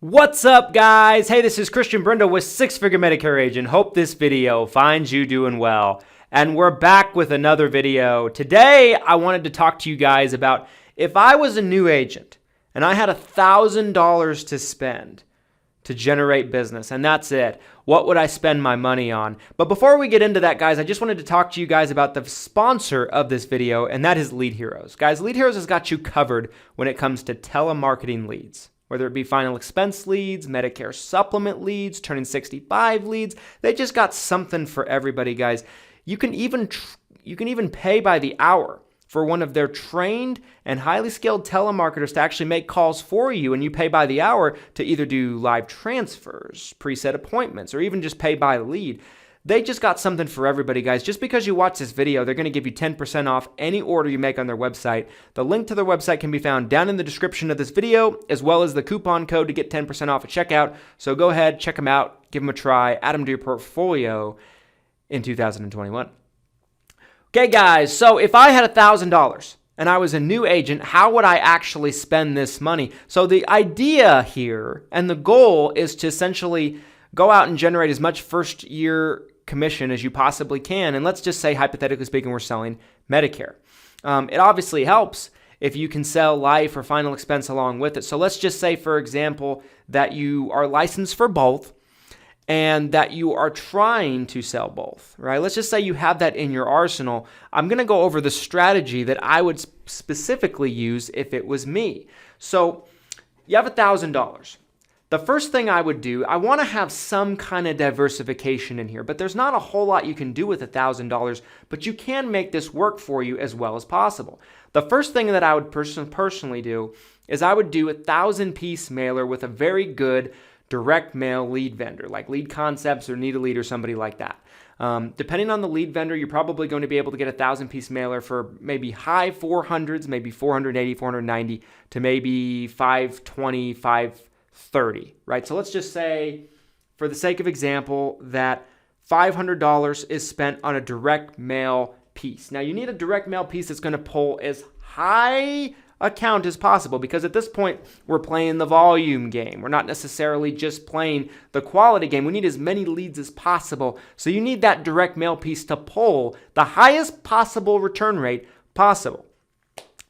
What's up, guys? Hey, this is Christian Brindle with Six Figure Medicare Agent. Hope this video finds you doing well. And we're back with another video. Today, I wanted to talk to you guys about if I was a new agent and I had $1,000 to spend to generate business, and that's it, what would I spend my money on? But before we get into that, guys, I just wanted to talk to you guys about the sponsor of this video, and that is Lead Heroes. Guys, Lead Heroes has got you covered when it comes to telemarketing leads. Whether it be final expense leads, Medicare supplement leads, turning 65 leads, they just got something for everybody, guys. You can even pay by the hour for one of their trained and highly skilled telemarketers to actually make calls for you, and you pay by the hour to either do live transfers, preset appointments, or even just pay by lead. They just got something for everybody, guys. Just because you watch this video, they're going to give you 10% off any order you make on their website. The link to their website can be found down in the description of this video, as well as the coupon code to get 10% off at checkout. So go ahead, check them out, give them a try, add them to your portfolio in 2021. Okay, guys, so if I had $1,000 and I was a new agent, how would I actually spend this money? So the idea here and the goal is to essentially go out and generate as much first-year commission as you possibly can. And let's just say, hypothetically speaking, we're selling Medicare. It obviously helps if you can sell life or final expense along with it. So let's just say, for example, that you are licensed for both and that you are trying to sell both, right? Let's just say you have that in your arsenal. I'm going to go over the strategy that I would specifically use if it was me. So you have $1,000. The first thing I would do, I want to have some kind of diversification in here, but there's not a whole lot you can do with $1,000, but you can make this work for you as well as possible. The first thing that I would personally do is I would do a 1,000-piece mailer with a very good direct mail lead vendor, like Lead Concepts or Need a Lead or somebody like that. Depending on the lead vendor, you're probably going to be able to get a 1,000-piece mailer for maybe high 400s, maybe 480, 490, to maybe 520, 530, right? So let's just say, for the sake of example, that $500 is spent on a direct mail piece. Now, you need a direct mail piece that's going to pull as high a count as possible, because at this point, we're playing the volume game. We're not necessarily just playing the quality game. We need as many leads as possible. So you need that direct mail piece to pull the highest possible return rate possible.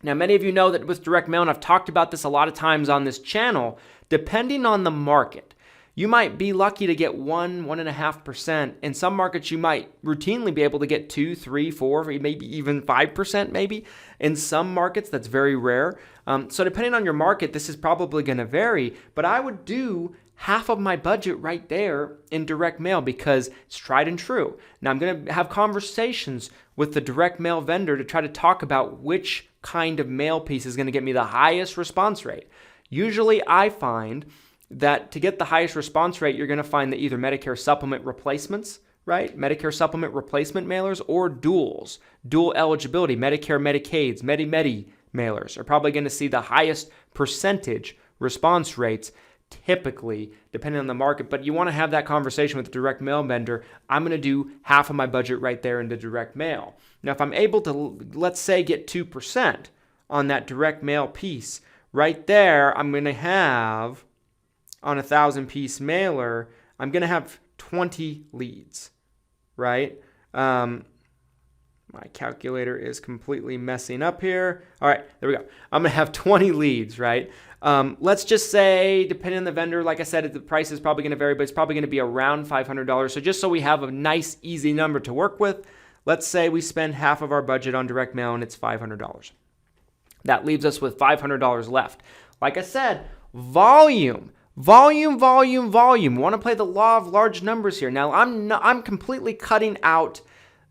Now, many of you know that with direct mail, and I've talked about this a lot of times on this channel, depending on the market, you might be lucky to get 1.5%. In some markets, you might routinely be able to get 2, 3, 4, maybe even 5% maybe. In some markets, that's very rare. So depending on your market, this is probably going to vary, but I would do half of my budget right there in direct mail because it's tried and true. Now, I'm going to have conversations with the direct mail vendor to try to talk about which kind of mail piece is going to get me the highest response rate. Usually, I find that to get the highest response rate, you're going to find that either Medicare supplement replacements, right? Medicare supplement replacement mailers, or duals, dual eligibility, Medicare, Medicaids, Medi-Medi mailers are probably going to see the highest percentage response rates typically, depending on the market. But you want to have that conversation with the direct mail vendor. I'm going to do half of my budget right there into direct mail. Now, if I'm able to, let's say, get 2% on that direct mail piece, right there, I'm going to have, on a 1,000-piece mailer, I'm going to have 20 leads, right? My calculator is completely messing up here. All right, there we go. I'm going to have 20 leads, right? Let's just say, depending on the vendor, like I said, the price is probably going to vary, but it's probably going to be around $500. So just so we have a nice, easy number to work with, let's say we spend half of our budget on direct mail and it's $500. That leaves us with $500 left. Like I said, volume. Volume. Want to play the law of large numbers here. Now, I'm completely cutting out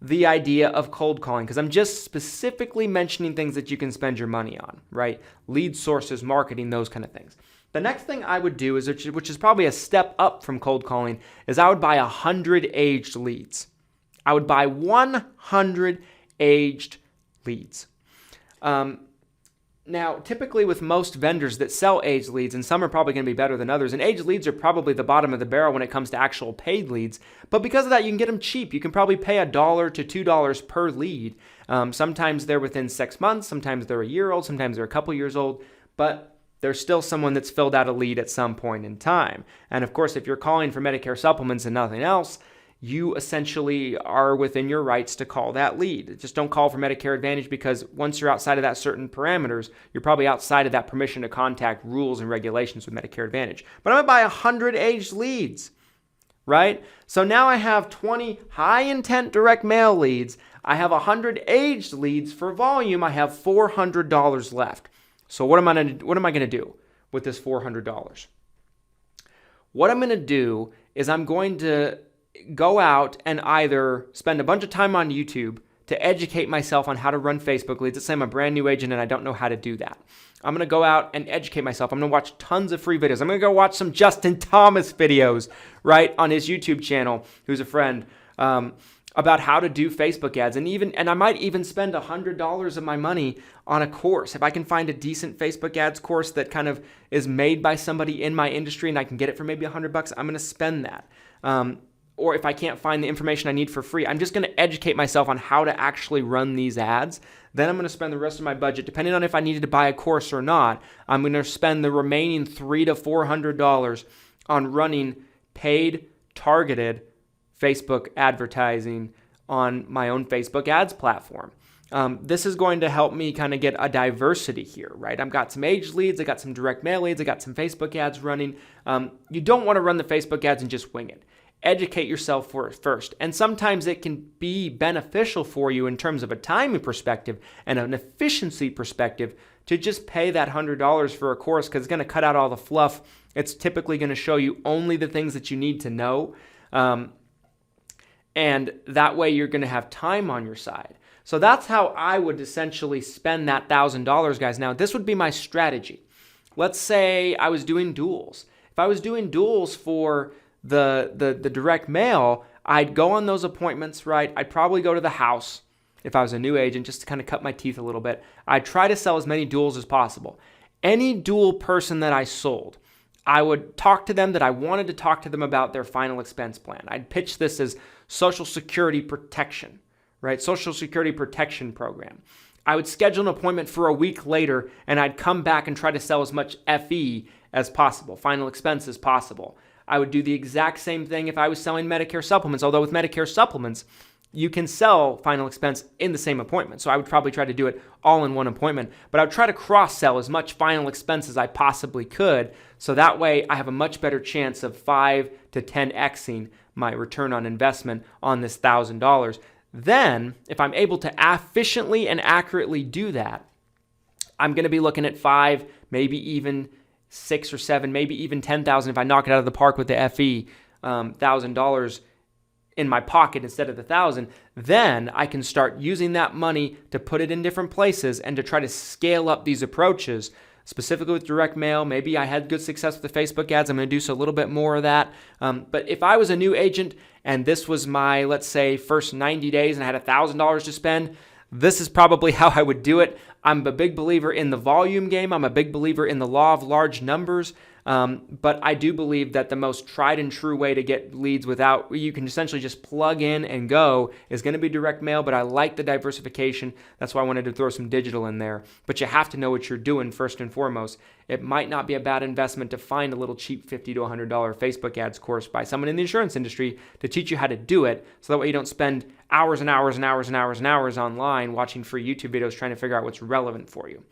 the idea of cold calling because I'm just specifically mentioning things that you can spend your money on, right? Lead sources, marketing, those kind of things. The next thing I would do, which is probably a step up from cold calling, is I would buy 100 aged leads. I would buy 100 aged leads. Now, typically with most vendors that sell aged leads, and some are probably going to be better than others, and aged leads are probably the bottom of the barrel when it comes to actual paid leads, but because of that, you can get them cheap. You can probably pay $1 to $2 per lead. Sometimes they're within 6 months, sometimes they're a year old, sometimes they're a couple years old, but there's still someone that's filled out a lead at some point in time. And of course, if you're calling for Medicare supplements and nothing else, you essentially are within your rights to call that lead. Just don't call for Medicare Advantage, because once you're outside of that certain parameters, you're probably outside of that permission to contact rules and regulations with Medicare Advantage. But I'm going to buy 100 aged leads, right? So now I have 20 high intent direct mail leads. I have 100 aged leads for volume. I have $400 left. So what am I going to do with this $400? What I'm going to do is I'm going to go out and either spend a bunch of time on YouTube to educate myself on how to run Facebook leads. Let's say I'm a brand new agent and I don't know how to do that. I'm going to go out and educate myself. I'm going to watch tons of free videos. I'm going to go watch some Justin Thomas videos, right, on his YouTube channel, who's a friend, about how to do Facebook ads. And I might even spend $100 of my money on a course. If I can find a decent Facebook ads course that kind of is made by somebody in my industry and I can get it for maybe $100, I'm going to spend that. Or if I can't find the information I need for free, I'm just going to educate myself on how to actually run these ads. Then I'm going to spend the rest of my budget, depending on if I needed to buy a course or not, I'm going to spend the remaining $300 to $400 on running paid, targeted Facebook advertising on my own Facebook ads platform. This is going to help me kind of get a diversity here, right? I've got some aged leads, I got some direct mail leads, I got some Facebook ads running. You don't want to run the Facebook ads and just wing it. Educate yourself for it first. And sometimes it can be beneficial for you in terms of a timing perspective and an efficiency perspective to just pay that $100 for a course, because it's going to cut out all the fluff. It's typically going to show you only the things that you need to know. And that way you're going to have time on your side. So that's how I would essentially spend that $1,000, guys. Now, this would be my strategy. Let's say I was doing duals. If I was doing duals for the direct mail, I'd go on those appointments, right? I'd probably go to the house if I was a new agent, just to kind of cut my teeth a little bit. I'd try to sell as many duals as possible. Any dual person that I sold, I would talk to them that I wanted to talk to them about their final expense plan. I'd pitch this as Social Security protection, right? Social Security protection program. I would schedule an appointment for a week later, and I'd come back and try to sell as much FE as possible, final expense as possible. I would do the exact same thing if I was selling Medicare supplements, although with Medicare supplements, you can sell final expense in the same appointment. So I would probably try to do it all in one appointment, but I would try to cross-sell as much final expense as I possibly could, so that way I have a much better chance of 5 to 10xing my return on investment on this $1,000. Then, if I'm able to efficiently and accurately do that, I'm going to be looking at 5, maybe even 6 or 7, maybe even 10,000 if I knock it out of the park with the FE, $1,000 in my pocket instead of the 1,000. Then I can start using that money to put it in different places and to try to scale up these approaches, specifically with direct mail. Maybe I had good success with the Facebook ads. I'm going to do so a little bit more of that. But if I was a new agent and this was my, let's say, first 90 days and I had $1,000 to spend, this is probably how I would do it. I'm a big believer in the volume game. I'm a big believer in the law of large numbers. But I do believe that the most tried and true way to get leads without, you can essentially just plug in and go, is going to be direct mail. But I like the diversification. That's why I wanted to throw some digital in there. But you have to know what you're doing first and foremost. It might not be a bad investment to find a little cheap $50 to $100 Facebook ads course by someone in the insurance industry to teach you how to do it, so that way you don't spend hours and hours and hours and hours and hours online watching free YouTube videos trying to figure out what's relevant for you.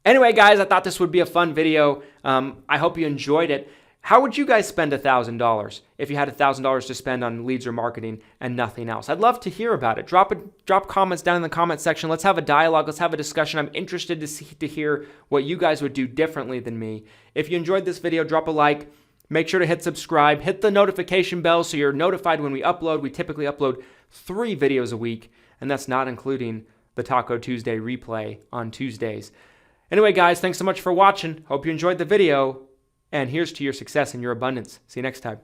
Anyway, guys, I thought this would be a fun video. I hope you enjoyed it. How would you guys spend $1,000 if you had $1,000 to spend on leads or marketing and nothing else? I'd love to hear about it. Drop comments down in the comment section. Let's have a dialogue. Let's have a discussion. I'm interested to hear what you guys would do differently than me. If you enjoyed this video, drop a like. Make sure to hit subscribe. Hit the notification bell so you're notified when we upload. We typically upload 3 videos a week, and that's not including the Taco Tuesday replay on Tuesdays. Anyway, guys, thanks so much for watching. Hope you enjoyed the video. And here's to your success and your abundance. See you next time.